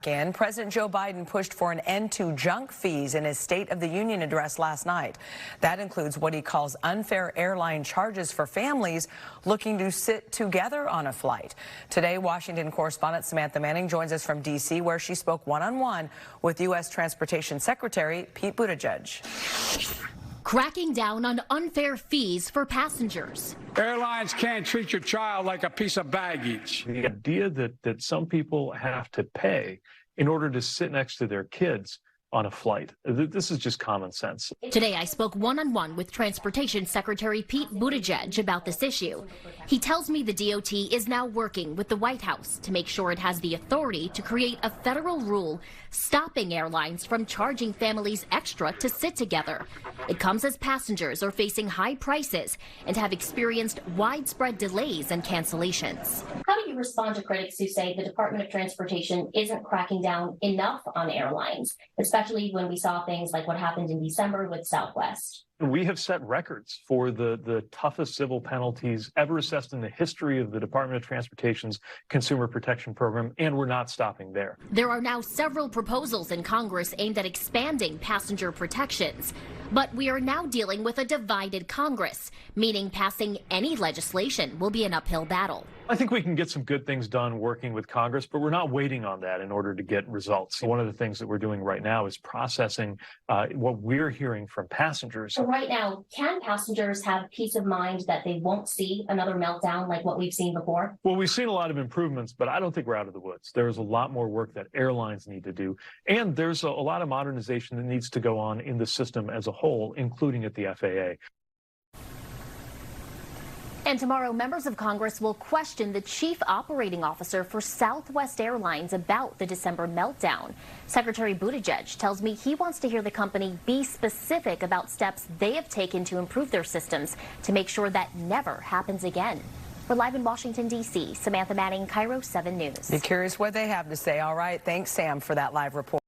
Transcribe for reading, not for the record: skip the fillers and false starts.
And President Joe Biden pushed for an end to junk fees in his State of the Union address last night. That includes what he calls unfair airline charges for families looking to sit together on a flight. Today, Washington correspondent Samantha Manning joins us from D.C., where she spoke one-on-one with U.S. Transportation Secretary Pete Buttigieg. Cracking down on unfair fees for passengers. Airlines can't treat your child like a piece of baggage. The idea that some people have to pay in order to sit next to their kids on a flight, this is just common sense. Today, I spoke one-on-one with Transportation Secretary Pete Buttigieg about this issue. He tells me the DOT is now working with the White House to make sure it has the authority to create a federal rule stopping airlines from charging families extra to sit together. It comes as passengers are facing high prices and have experienced widespread delays and cancellations. How do you respond to critics who say the Department of Transportation isn't cracking down enough on airlines, especially when we saw things like what happened in December with Southwest? We have set records for the toughest civil penalties ever assessed in the history of the Department of Transportation's Consumer Protection Program, and we're not stopping there. There are now several proposals in Congress aimed at expanding passenger protections. But we are now dealing with a divided Congress, meaning passing any legislation will be an uphill battle. I think we can get some good things done working with Congress, but we're not waiting on that in order to get results. One of the things that we're doing right now is processing what we're hearing from passengers. So right now, can passengers have peace of mind that they won't see another meltdown like what we've seen before? Well, we've seen a lot of improvements, but I don't think we're out of the woods. There's a lot more work that airlines need to do, and there's a lot of modernization that needs to go on in the system as a whole, including at the FAA. And tomorrow, members of Congress will question the chief operating officer for Southwest Airlines about the December meltdown. Secretary Buttigieg tells me he wants to hear the company be specific about steps they have taken to improve their systems to make sure that never happens again. We're live in Washington, D.C. Samantha Manning, KIRO 7 News. Be curious what they have to say. All right. Thanks, Sam, for that live report.